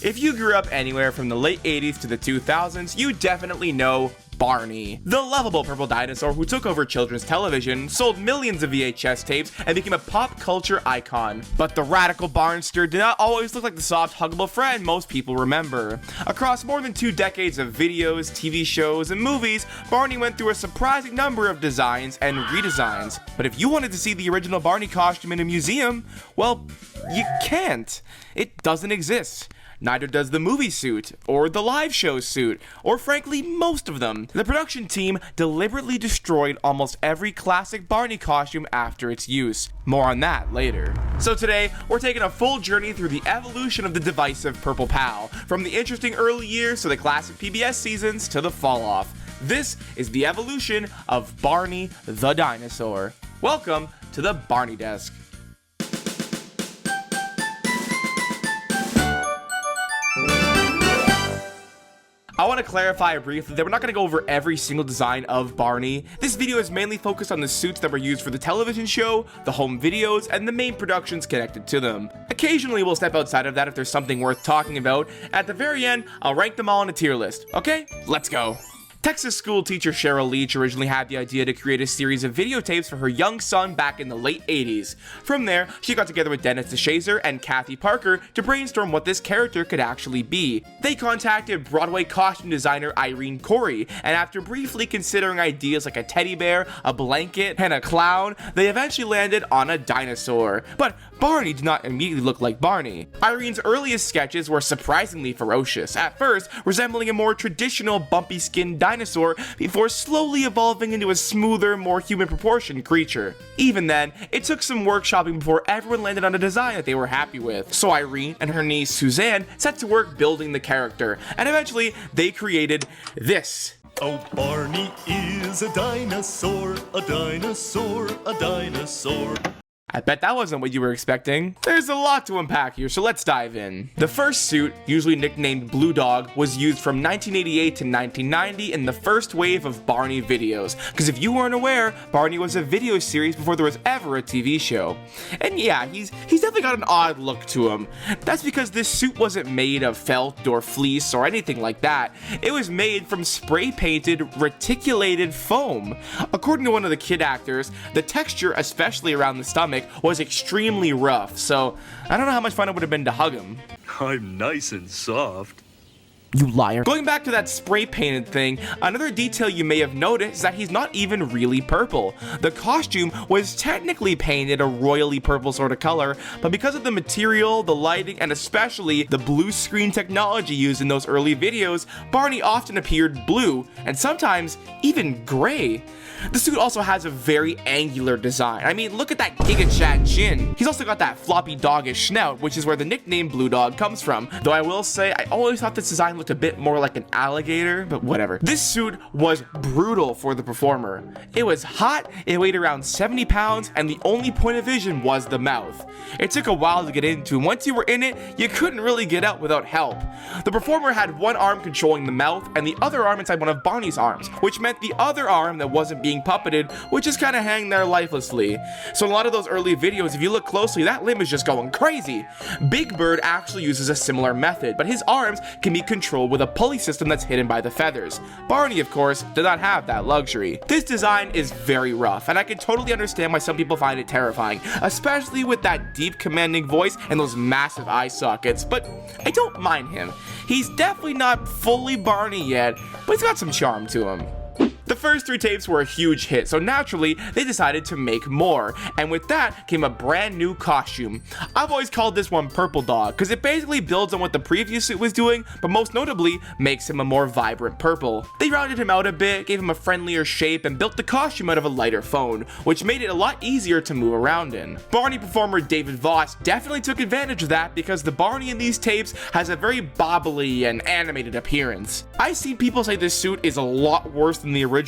If you grew up anywhere from the late 80s to the 2000s, you definitely know Barney, the lovable purple dinosaur who took over children's television, sold millions of VHS tapes, and became a pop culture icon. But the radical barnster did not always look like the soft, huggable friend most people remember. Across more than 2 decades of videos, TV shows, and movies, Barney went through a surprising number of designs and redesigns. But if you wanted to see the original Barney costume in a museum, well, you can't. It doesn't exist. Neither does the movie suit, or the live show suit, or frankly, most of them. The production team deliberately destroyed almost every classic Barney costume after its use. More on that later. So today, we're taking a full journey through the evolution of the divisive Purple Pal, from the interesting early years to the classic PBS seasons to the fall off. This is the evolution of Barney the dinosaur. Welcome to the Barney Desk. I want to clarify briefly that we're not going to go over every single design of Barney. This video is mainly focused on the suits that were used for the television show, the home videos, and the main productions connected to them. Occasionally we'll step outside of that if there's something worth talking about. At the very end, I'll rank them all in a tier list. Okay? Let's go. Texas school teacher Sheryl Leach originally had the idea to create a series of videotapes for her young son back in the late 80s. From there, she got together with Dennis DeShazer and Kathy Parker to brainstorm what this character could actually be. They contacted Broadway costume designer Irene, and after briefly considering ideas like a teddy bear, a blanket, and a clown, they eventually landed on a dinosaur. But Barney did not immediately look like Barney. Irene's earliest sketches were surprisingly ferocious, at first resembling a more traditional bumpy-skinned dinosaur before slowly evolving into a smoother, more human proportioned creature. Even then, it took some workshopping before everyone landed on a design that they were happy with. So Irene and her niece Suzanne set to work building the character, and eventually they created this. Oh, Barney is a dinosaur, a dinosaur, a dinosaur. I bet that wasn't what you were expecting. There's a lot to unpack here, so let's dive in. The first suit, usually nicknamed Blue Dog, was used from 1988 to 1990 in the first wave of Barney videos. Because if you weren't aware, Barney was a video series before there was ever a TV show. And yeah, he's definitely got an odd look to him. That's because this suit wasn't made of felt or fleece or anything like that. It was made from spray-painted, reticulated foam. According to one of the kid actors, the texture, especially around the stomach, was extremely rough, so I don't know how much fun it would have been to hug him. I'm nice and soft. You liar. Going back to that spray painted thing, another detail you may have noticed is that he's not even really purple. The costume was technically painted a royally purple sort of color, but because of the material, the lighting, and especially the blue screen technology used in those early videos, Barney often appeared blue, and sometimes even gray. The suit also has a very angular design. I mean, look at that Giga Chad chin. He's also got that floppy doggish snout, which is where the nickname Blue Dog comes from. Though I will say, I always thought this design looked a bit more like an alligator, but whatever. This suit was brutal for the performer. It was hot, it weighed around 70 pounds, and the only point of vision was the mouth. It took a while to get into, and once you were in it, you couldn't really get out without help. The performer had one arm controlling the mouth, and the other arm inside one of Barney's arms, which meant the other arm that wasn't being puppeted would just kind of hang there lifelessly. So in a lot of those early videos, if you look closely, that limb is just going crazy. Big Bird actually uses a similar method, but his arms can be controlled with a pulley system that's hidden by the feathers. Barney, of course, did not have that luxury. This design is very rough, and I can totally understand why some people find it terrifying, especially with that deep commanding voice and those massive eye sockets, but I don't mind him. He's definitely not fully Barney yet, but he's got some charm to him. The first 3 tapes were a huge hit, so naturally, they decided to make more, and with that came a brand new costume. I've always called this one Purple Dog, because it basically builds on what the previous suit was doing, but most notably, makes him a more vibrant purple. They rounded him out a bit, gave him a friendlier shape, and built the costume out of a lighter phone, which made it a lot easier to move around in. Barney performer David Voss definitely took advantage of that, because the Barney in these tapes has a very bobbly and animated appearance. I've seen people say this suit is a lot worse than the original,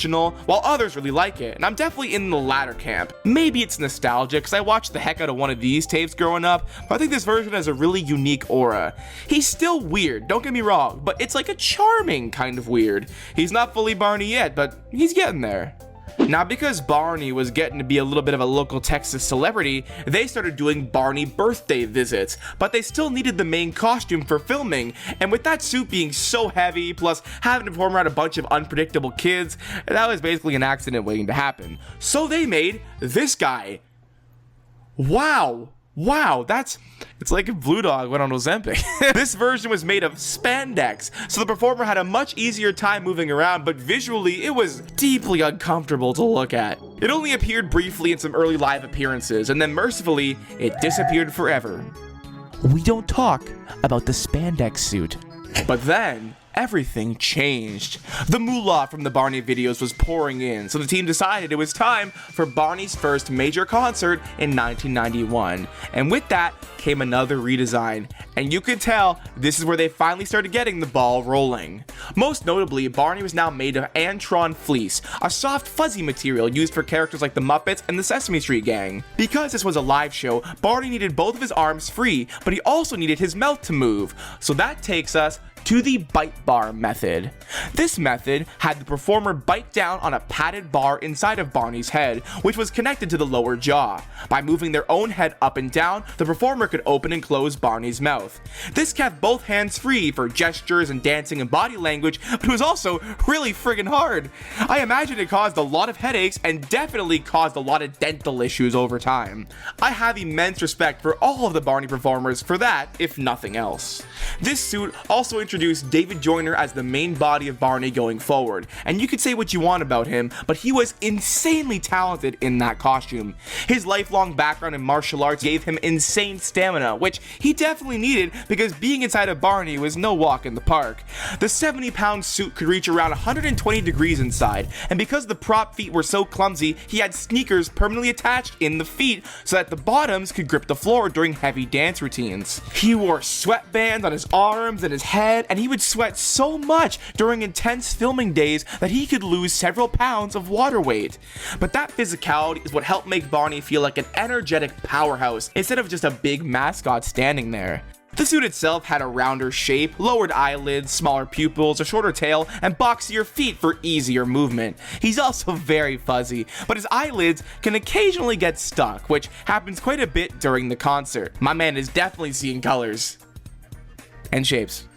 while others really like it, and I'm definitely in the latter camp. Maybe it's nostalgia, because I watched the heck out of one of these tapes growing up, but I think this version has a really unique aura. He's still weird, don't get me wrong, but it's like a charming kind of weird. He's not fully Barney yet, but he's getting there. Now, because Barney was getting to be a little bit of a local Texas celebrity, they started doing Barney birthday visits, but they still needed the main costume for filming, and with that suit being so heavy, plus having to perform around a bunch of unpredictable kids, that was basically an accident waiting to happen. So they made this guy. Wow, it's like if Blue Dog went on Ozempic. This version was made of spandex, so the performer had a much easier time moving around, but visually it was deeply uncomfortable to look at. It only appeared briefly in some early live appearances, and then mercifully, it disappeared forever. We don't talk about the spandex suit. But then, everything changed. The moolah from the Barney videos was pouring in, so the team decided it was time for Barney's first major concert in 1991. And with that came another redesign, and you could tell this is where they finally started getting the ball rolling. Most notably, Barney was now made of Antron fleece, a soft fuzzy material used for characters like the Muppets and the Sesame Street Gang. Because this was a live show, Barney needed both of his arms free, but he also needed his mouth to move. So that takes us to the bite bar method. This method had the performer bite down on a padded bar inside of Barney's head, which was connected to the lower jaw. By moving their own head up and down, the performer could open and close Barney's mouth. This kept both hands free for gestures and dancing and body language, but it was also really friggin' hard. I imagine it caused a lot of headaches and definitely caused a lot of dental issues over time. I have immense respect for all of the Barney performers for that, if nothing else. This suit also introduced David Joyner as the main body of Barney going forward, and you could say what you want about him, but he was insanely talented in that costume. His lifelong background in martial arts gave him insane stamina, which he definitely needed because being inside of Barney was no walk in the park. The 70-pound suit could reach around 120 degrees inside, and because the prop feet were so clumsy, he had sneakers permanently attached in the feet so that the bottoms could grip the floor during heavy dance routines. He wore sweatbands on his arms and his head, and he would sweat so much during intense filming days that he could lose several pounds of water weight. But that physicality is what helped make Barney feel like an energetic powerhouse instead of just a big mascot standing there. The suit itself had a rounder shape, lowered eyelids, smaller pupils, a shorter tail, and boxier feet for easier movement. He's also very fuzzy, but his eyelids can occasionally get stuck, which happens quite a bit during the concert. My man is definitely seeing colors and shapes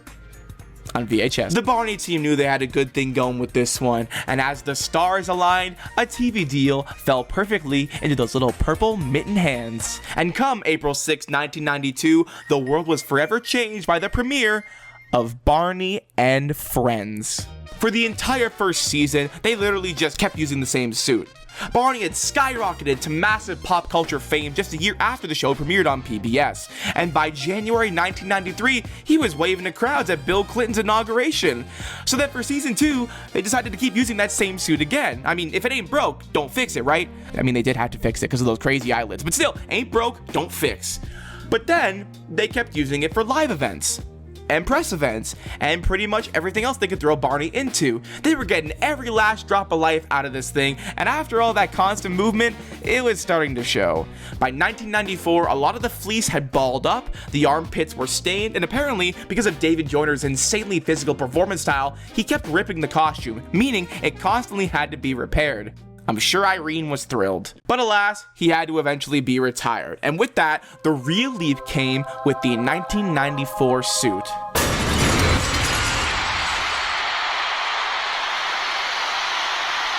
on VHS. The Barney team knew they had a good thing going with this one, and as the stars aligned, a TV deal fell perfectly into those little purple mitten hands. And come April 6, 1992, the world was forever changed by the premiere of Barney and Friends. For the entire first season, they literally just kept using the same suit. Barney had skyrocketed to massive pop culture fame just a year after the show premiered on PBS, and by January 1993, he was waving to crowds at Bill Clinton's inauguration. So then for season 2, they decided to keep using that same suit again. I mean, if it ain't broke, don't fix it, right? I mean, they did have to fix it because of those crazy eyelids, but still, ain't broke, don't fix. But then, they kept using it for live events and press events, and pretty much everything else they could throw Barney into. They were getting every last drop of life out of this thing, and after all that constant movement, it was starting to show. By 1994, a lot of the fleece had balled up, the armpits were stained, and apparently, because of David Joyner's insanely physical performance style, he kept ripping the costume, meaning it constantly had to be repaired. I'm sure Irene was thrilled. But alas, he had to eventually be retired. And with that, the real leap came with the 1994 suit.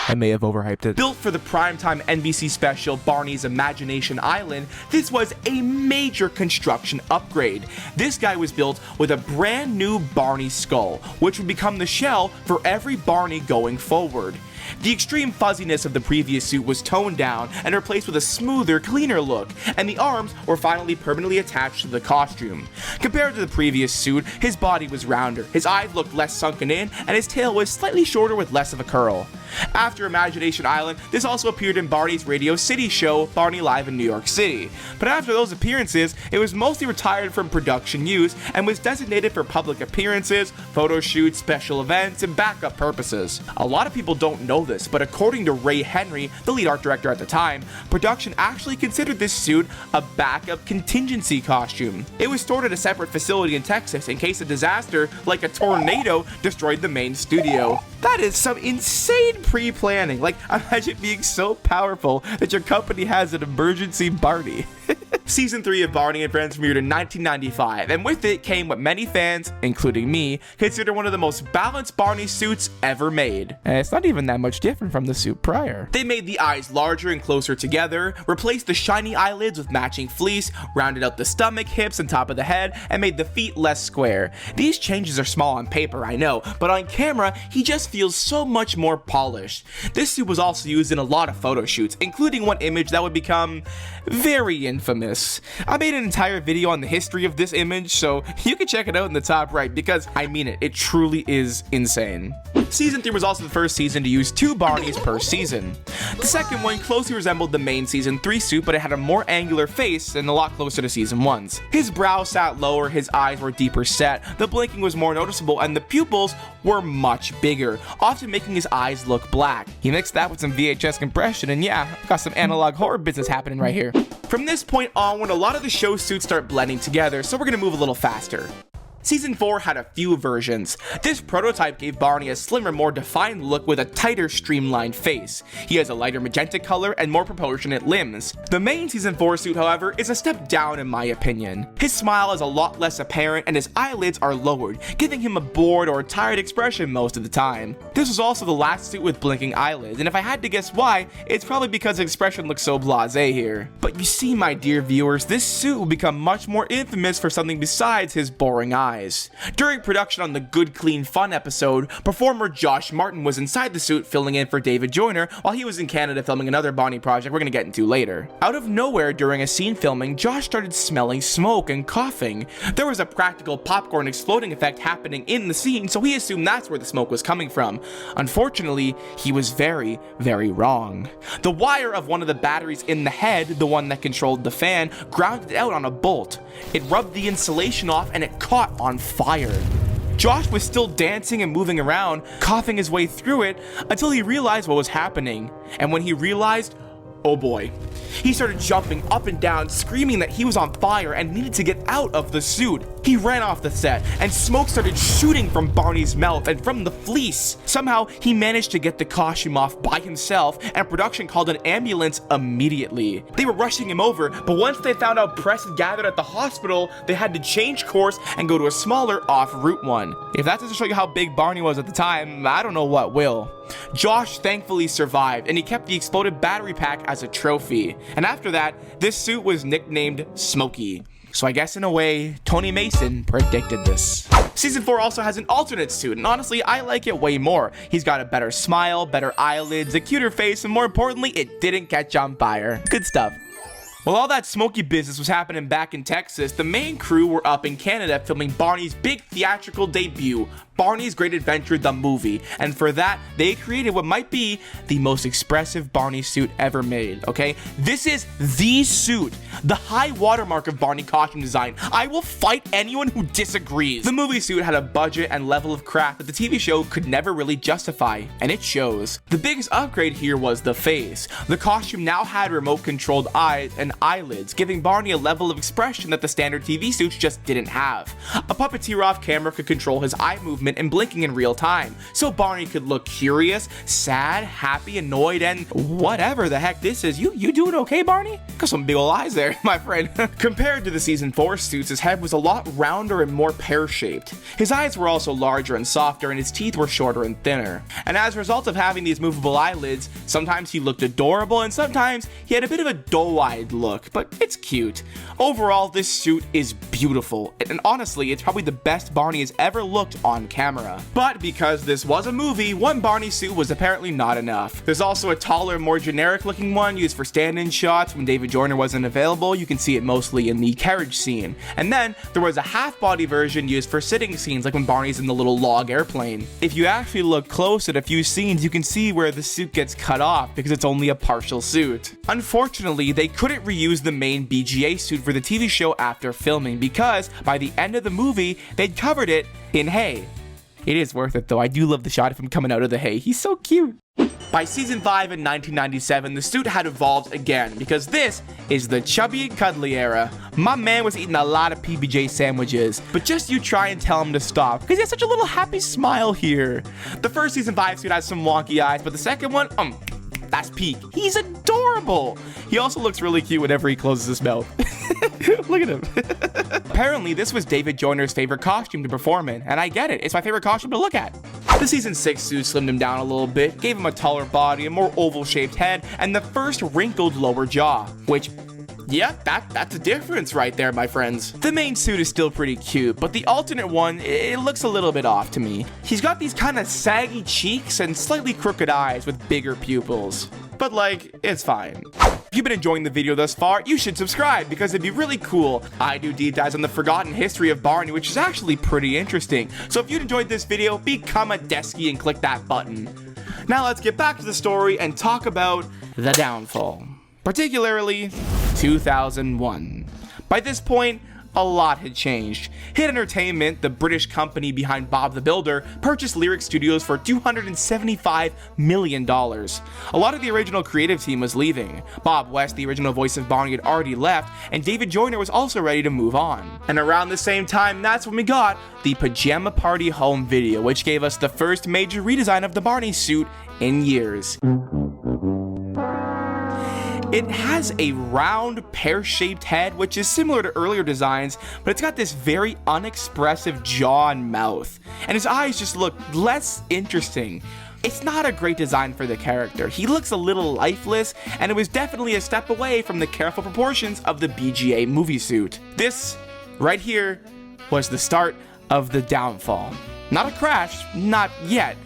I may have overhyped it. Built for the primetime NBC special Barney's Imagination Island, this was a major construction upgrade. This guy was built with a brand new Barney skull, which would become the shell for every Barney going forward. The extreme fuzziness of the previous suit was toned down and replaced with a smoother, cleaner look, and the arms were finally permanently attached to the costume. Compared to the previous suit, his body was rounder, his eyes looked less sunken in, and his tail was slightly shorter with less of a curl. After Imagination Island, this also appeared in Barney's Radio City show, Barney Live in New York City. But after those appearances, it was mostly retired from production use and was designated for public appearances, photo shoots, special events, and backup purposes. A lot of people don't know know this, but according to Ray Henry, the lead art director at the time, production actually considered this suit a backup contingency costume. It was stored at a separate facility in Texas in case a disaster, like a tornado, destroyed the main studio. That is some insane pre-planning. Like, imagine being so powerful that your company has an emergency Barney. Season 3 of Barney and Friends premiered in 1995, and with it came what many fans, including me, consider one of the most balanced Barney suits ever made. And it's not even that much different from the suit prior. They made the eyes larger and closer together, replaced the shiny eyelids with matching fleece, rounded out the stomach, hips, and top of the head, and made the feet less square. These changes are small on paper, I know, but on camera, he just feels so much more polished. This suit was also used in a lot of photo shoots, including one image that would become very infamous. I made an entire video on the history of this image, so you can check it out in the top right, because I mean it truly is insane. Season 3 was also the first season to use 2 Barneys per season. The second one closely resembled the main Season 3 suit, but it had a more angular face and a lot closer to Season 1's. His brow sat lower, his eyes were deeper set, the blinking was more noticeable, and the pupils were much bigger, often making his eyes look black. He mixed that with some VHS compression, and yeah, got some analog horror business happening right here. From this point onward, a lot of the show suits start blending together, so we're gonna move a little faster. Season 4 had a few versions. This prototype gave Barney a slimmer, more defined look with a tighter, streamlined face. He has a lighter magenta color and more proportionate limbs. The main Season 4 suit, however, is a step down in my opinion. His smile is a lot less apparent and his eyelids are lowered, giving him a bored or tired expression most of the time. This was also the last suit with blinking eyelids, and if I had to guess why, it's probably because his expression looks so blasé here. But you see, my dear viewers, this suit will become much more infamous for something besides his boring eyes. During production on the Good Clean Fun episode, performer Josh Martin was inside the suit filling in for David Joyner while he was in Canada filming another Barney project we're gonna get into later. Out of nowhere during a scene filming, Josh started smelling smoke and coughing. There was a practical popcorn exploding effect happening in the scene, so he assumed that's where the smoke was coming from. Unfortunately, he was very, very wrong. The wire of one of the batteries in the head, the one that controlled the fan, grounded out on a bolt. It rubbed the insulation off and it caught on fire. Josh was still dancing and moving around, coughing his way through it until he realized what was happening. And when he realized, oh boy. He started jumping up and down, screaming that he was on fire and needed to get out of the suit. He ran off the set, and smoke started shooting from Barney's mouth and from the fleece. Somehow, he managed to get the costume off by himself, and production called an ambulance immediately. They were rushing him over, but once they found out press had gathered at the hospital, they had to change course and go to a smaller off-route one. If that doesn't show you how big Barney was at the time, I don't know what will. Josh thankfully survived, and he kept the exploded battery pack as a trophy. And after that, this suit was nicknamed Smokey. So I guess in a way, Tony Mason predicted this. Season 4 also has an alternate suit, and honestly, I like it way more. He's got a better smile, better eyelids, a cuter face, and more importantly, it didn't catch on fire. Good stuff. While all that Smokey business was happening back in Texas, the main crew were up in Canada filming Barney's big theatrical debut, Barney's Great Adventure the movie, and for that, they created what might be the most expressive Barney suit ever made, okay? This is the suit, the high watermark of Barney costume design. I will fight anyone who disagrees. The movie suit had a budget and level of craft that the TV show could never really justify, and it shows. The biggest upgrade here was the face. The costume now had remote-controlled eyes and eyelids, giving Barney a level of expression that the standard TV suits just didn't have. A puppeteer off camera could control his eye movement and blinking in real time, so Barney could look curious, sad, happy, annoyed, and whatever the heck this is. You doing okay, Barney? Got some big ol' eyes there, my friend. Compared to the Season 4 suits, his head was a lot rounder and more pear-shaped. His eyes were also larger and softer, and his teeth were shorter and thinner. And as a result of having these movable eyelids, sometimes he looked adorable, and sometimes he had a bit of a doe-eyed look, but it's cute. Overall, this suit is beautiful, and honestly, it's probably the best Barney has ever looked on camera. But because this was a movie, one Barney suit was apparently not enough. There's also a taller, more generic looking one used for stand-in shots when David Joyner wasn't available. You can see it mostly in the carriage scene. And then there was a half-body version used for sitting scenes, like when Barney's in the little log airplane. If you actually look close at a few scenes, you can see where the suit gets cut off because it's only a partial suit. Unfortunately, they couldn't reuse the main BGA suit for the TV show after filming because by the end of the movie, they'd covered it in hay. It is worth it though. I do love the shot of him coming out of the hay. He's so cute. By season 5 in 1997, the suit had evolved again, because this is the Chubby and Cuddly era. My man was eating a lot of PBJ sandwiches, but just you try and tell him to stop, because he has such a little happy smile here. The first season 5 suit has some wonky eyes, but the second one, that's peak. He's adorable. He also looks really cute whenever he closes his mouth. Look at him. Apparently, this was David Joyner's favorite costume to perform in, and I get it. It's my favorite costume to look at. The season 6 suit slimmed him down a little bit, gave him a taller body, a more oval-shaped head, and the first wrinkled lower jaw, which, yeah, that's a difference right there, my friends. The main suit is still pretty cute, but the alternate one, it looks a little bit off to me. He's got these kind of saggy cheeks and slightly crooked eyes with bigger pupils. But like, it's fine. If you've been enjoying the video thus far, you should subscribe because it'd be really cool. I do deep dives on the forgotten history of Barney, which is actually pretty interesting. So if you enjoyed this video, become a deskie and click that button. Now let's get back to the story and talk about the downfall. Particularly 2001. By this point, a lot had changed. Hit Entertainment, the British company behind Bob the Builder, purchased Lyric Studios for $275 million. A lot of the original creative team was leaving. Bob West, the original voice of Barney, had already left, and David Joyner was also ready to move on. And around the same time, that's when we got the Pajama Party home video, which gave us the first major redesign of the Barney suit in years. It has a round, pear-shaped head, which is similar to earlier designs, but it's got this very unexpressive jaw and mouth, and his eyes just look less interesting. It's not a great design for the character. He looks a little lifeless, and it was definitely a step away from the careful proportions of the BGA movie suit. This, right here, was the start of the downfall. Not a crash, not yet,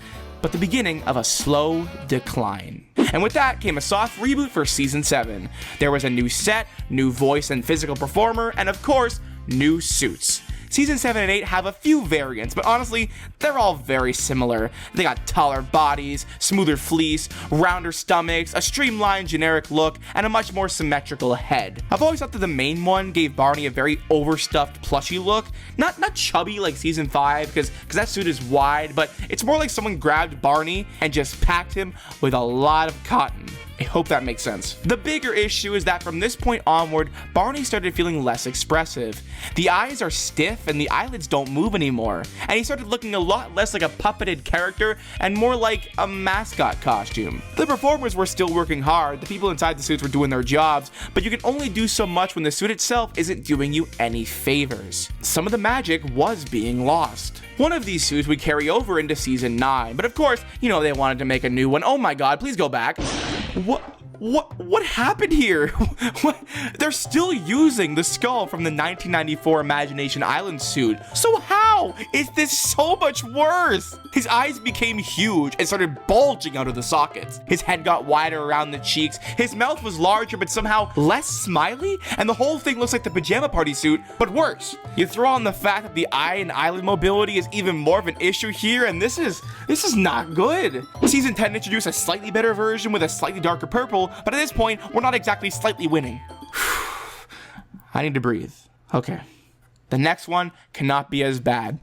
but the beginning of a slow decline. And with that came a soft reboot for season 7. There was a new set, new voice and physical performer, and of course, new suits. Season 7 and 8 have a few variants, but honestly, they're all very similar. They got taller bodies, smoother fleece, rounder stomachs, a streamlined generic look, and a much more symmetrical head. I've always thought that the main one gave Barney a very overstuffed plushy look. Not chubby like season 5, because that suit is wide, but it's more like someone grabbed Barney and just packed him with a lot of cotton. I hope that makes sense. The bigger issue is that from this point onward, Barney started feeling less expressive. The eyes are stiff and the eyelids don't move anymore, and he started looking a lot less like a puppeted character and more like a mascot costume. The performers were still working hard, the people inside the suits were doing their jobs, but you can only do so much when the suit itself isn't doing you any favors. Some of the magic was being lost. One of these suits would carry over into season 9, but of course, you know, they wanted to make a new one. Oh my god, please go back. What happened here? What? They're still using the skull from the 1994 Imagination Island suit. So how is this so much worse? His eyes became huge and started bulging out of the sockets. His head got wider around the cheeks. His mouth was larger but somehow less smiley, and the whole thing looks like the Pajama Party suit, but worse. You throw on the fact that the eye and eyelid mobility is even more of an issue here, and this is not good. Season 10 introduced a slightly better version with a slightly darker purple, but at this point, we're not exactly slightly winning. I need to breathe. Okay. The next one cannot be as bad.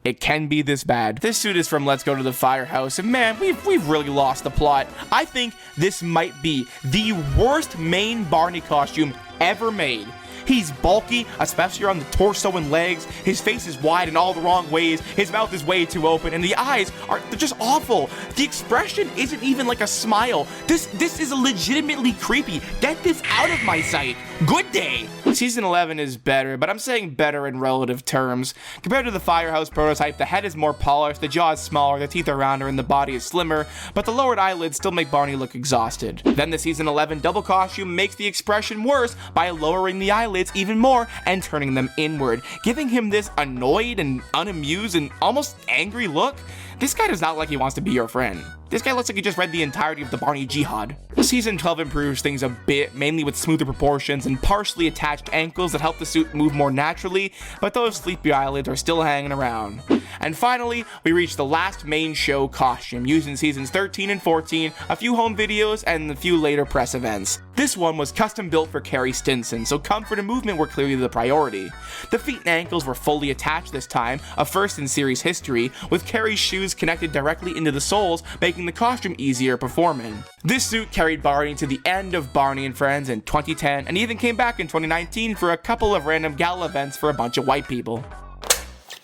It can be this bad. This suit is from Let's Go to the Firehouse, and man, we've really lost the plot. I think this might be the worst main Barney costume ever made. He's bulky, especially around the torso and legs. His face is wide in all the wrong ways. His mouth is way too open, and the eyes they're just awful. The expression isn't even like a smile. This is legitimately creepy. Get this out of my sight. Good day. Season 11 is better, but I'm saying better in relative terms. Compared to the Firehouse prototype, the head is more polished, the jaw is smaller, the teeth are rounder, and the body is slimmer, but the lowered eyelids still make Barney look exhausted. Then the Season 11 double costume makes the expression worse by lowering the eyelids even more and turning them inward, giving him this annoyed and unamused and almost angry look. This guy does not look like he wants to be your friend. This guy looks like he just read the entirety of the Barney Jihad. Season 12 improves things a bit, mainly with smoother proportions and partially attached ankles that help the suit move more naturally, but those sleepy eyelids are still hanging around. And finally, we reach the last main show costume, used in seasons 13 and 14, a few home videos, and a few later press events. This one was custom built for Carrie Stinson, so comfort and movement were clearly the priority. The feet and ankles were fully attached this time, a first in series history, with Carrie's shoes shoes connected directly into the soles, making the costume easier to perform in. This suit carried Barney to the end of Barney and Friends in 2010, and even came back in 2019 for a couple of random gala events for a bunch of white people.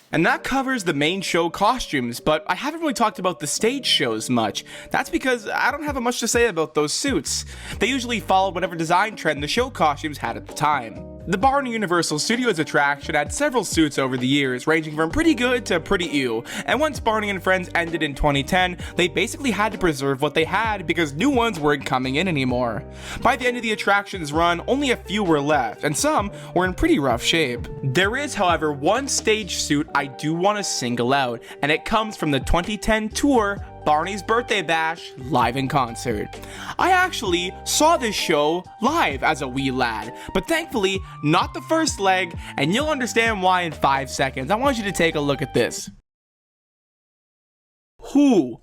And that covers the main show costumes, but I haven't really talked about the stage shows much. That's because I don't have much to say about those suits. They usually followed whatever design trend the show costumes had at the time. The Barney Universal Studios attraction had several suits over the years, ranging from pretty good to pretty ew, and once Barney and Friends ended in 2010, they basically had to preserve what they had because new ones weren't coming in anymore. By the end of the attraction's run, only a few were left, and some were in pretty rough shape. There is, however, one stage suit I do want to single out, and it comes from the 2010 tour Barney's Birthday Bash live in concert. I actually saw this show live as a wee lad, but thankfully not the first leg, and you'll understand why in 5 seconds. I want you to take a look at this. Who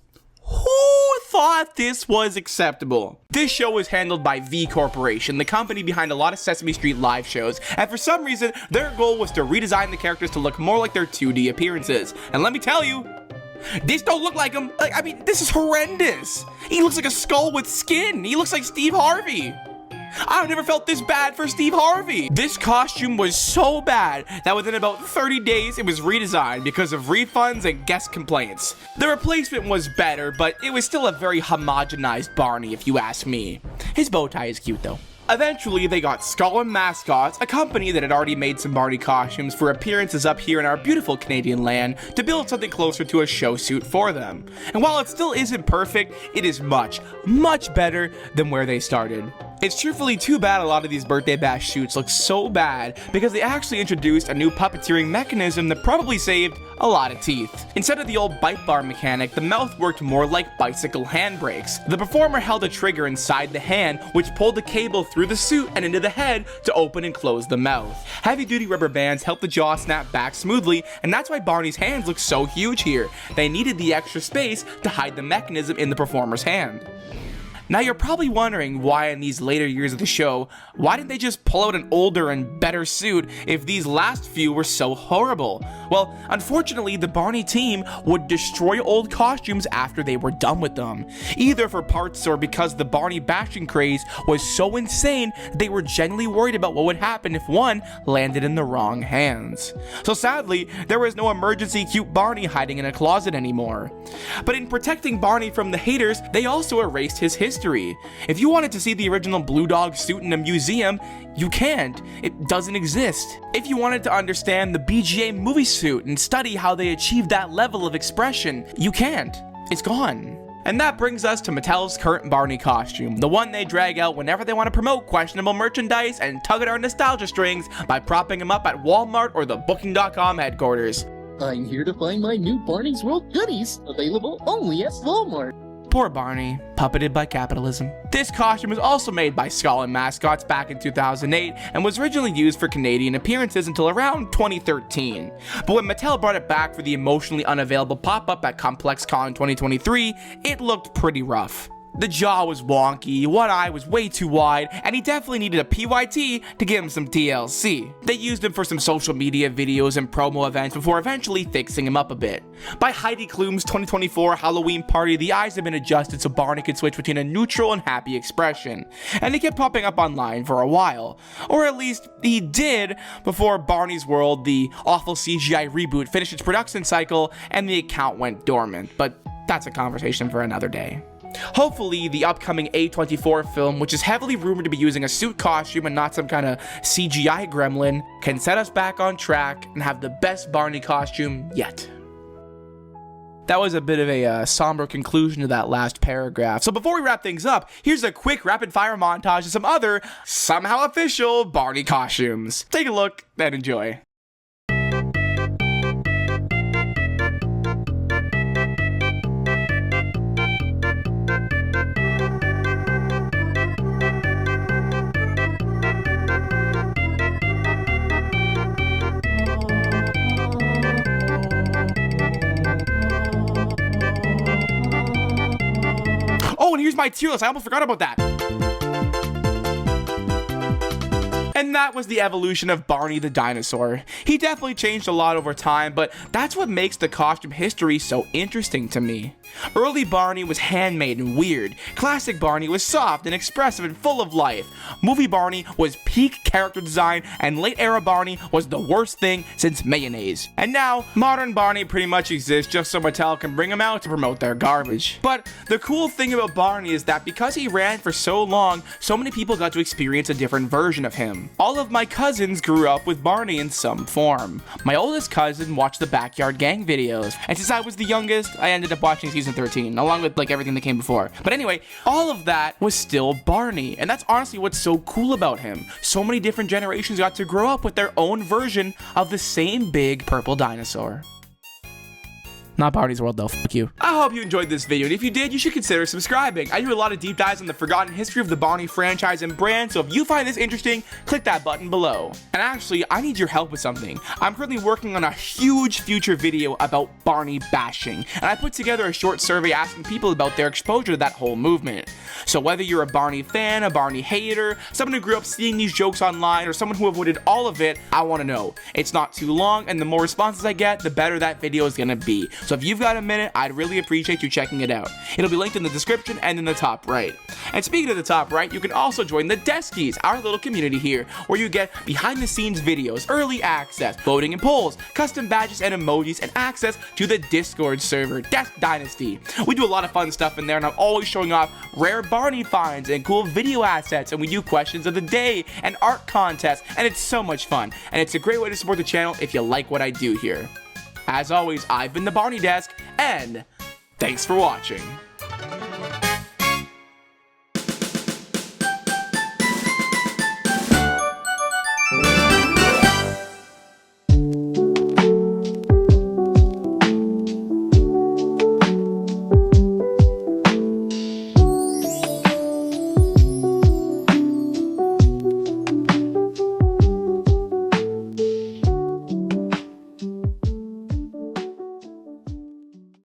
thought this was acceptable? This show was handled by V Corporation, the company behind a lot of Sesame Street live shows, and for some reason, their goal was to redesign the characters to look more like their 2D appearances. And let me tell you, this don't look like him. I mean, this is horrendous. He looks like a skull with skin. He looks like Steve Harvey. I've never felt this bad for Steve Harvey. This costume was so bad that within about 30 days it was redesigned because of refunds and guest complaints. The replacement was better, but it was still a very homogenized Barney if you ask me. His bow tie is cute though. Eventually, they got Skull and Mascots, a company that had already made some Barney costumes for appearances up here in our beautiful Canadian land, to build something closer to a show suit for them. And while it still isn't perfect, it is much, much better than where they started. It's truthfully too bad a lot of these Birthday Bash suits look so bad because they actually introduced a new puppeteering mechanism that probably saved a lot of teeth. Instead of the old bite bar mechanic, the mouth worked more like bicycle handbrakes. The performer held a trigger inside the hand which pulled the cable through the suit and into the head to open and close the mouth. Heavy-duty rubber bands helped the jaw snap back smoothly, and that's why Barney's hands look so huge here. They needed the extra space to hide the mechanism in the performer's hand. Now you're probably wondering why in these later years of the show, why didn't they just pull out an older and better suit if these last few were so horrible? Well, unfortunately, the Barney team would destroy old costumes after they were done with them. Either for parts or because the Barney bashing craze was so insane, they were genuinely worried about what would happen if one landed in the wrong hands. So sadly, there was no emergency cute Barney hiding in a closet anymore. But in protecting Barney from the haters, they also erased his history. If you wanted to see the original Blue Dog suit in a museum, you can't. It doesn't exist. If you wanted to understand the BGA movie suit and study how they achieved that level of expression, you can't. It's gone. And that brings us to Mattel's current Barney costume, the one they drag out whenever they want to promote questionable merchandise and tug at our nostalgia strings by propping them up at Walmart or the Booking.com headquarters. I'm here to find my new Barney's World goodies, available only at Walmart. Poor Barney, puppeted by capitalism. This costume was also made by Skull and Mascots back in 2008 and was originally used for Canadian appearances until around 2013. But when Mattel brought it back for the emotionally unavailable pop-up at ComplexCon 2023, it looked pretty rough. The jaw was wonky, one eye was way too wide, and he definitely needed a PYT to give him some TLC. They used him for some social media videos and promo events before eventually fixing him up a bit. By Heidi Klum's 2024 Halloween party, the eyes have been adjusted so Barney could switch between a neutral and happy expression, and he kept popping up online for a while. Or at least, he did before Barney's World, the awful CGI reboot, finished its production cycle and the account went dormant, but that's a conversation for another day. Hopefully, the upcoming A24 film, which is heavily rumored to be using a suit costume and not some kind of CGI gremlin, can set us back on track and have the best Barney costume yet. That was a bit of a somber conclusion to that last paragraph. So before we wrap things up, here's a quick rapid-fire montage of some other, somehow official, Barney costumes. Take a look and enjoy. Oh, and here's my tier list. I almost forgot about that. And that was the evolution of Barney the dinosaur. He definitely changed a lot over time, but that's what makes the costume history so interesting to me. Early Barney was handmade and weird. Classic Barney was soft and expressive and full of life. Movie Barney was peak character design, and late era Barney was the worst thing since mayonnaise. And now, modern Barney pretty much exists just so Mattel can bring him out to promote their garbage. But the cool thing about Barney is that because he ran for so long, so many people got to experience a different version of him. All of my cousins grew up with Barney in some form. My oldest cousin watched the Backyard Gang videos, and since I was the youngest, I ended up watching season 13, along with like everything that came before. But anyway, all of that was still Barney, and that's honestly what's so cool about him. So many different generations got to grow up with their own version of the same big purple dinosaur. Not Barney's World though, fuck you. I hope you enjoyed this video, and if you did, you should consider subscribing. I do a lot of deep dives on the forgotten history of the Barney franchise and brand, so if you find this interesting, click that button below. And actually, I need your help with something. I'm currently working on a huge future video about Barney bashing, and I put together a short survey asking people about their exposure to that whole movement. So whether you're a Barney fan, a Barney hater, someone who grew up seeing these jokes online, or someone who avoided all of it, I want to know. It's not too long, and the more responses I get, the better that video is gonna be. So if you've got a minute, I'd really appreciate you checking it out. It'll be linked in the description and in the top right. And speaking of the top right, you can also join the Deskies, our little community here, where you get behind the scenes videos, early access, voting and polls, custom badges and emojis, and access to the Discord server, Desk Dynasty. We do a lot of fun stuff in there, and I'm always showing off rare Barney finds and cool video assets, and we do questions of the day and art contests, and it's so much fun. And it's a great way to support the channel if you like what I do here. As always, I've been the Barney Desk, and thanks for watching.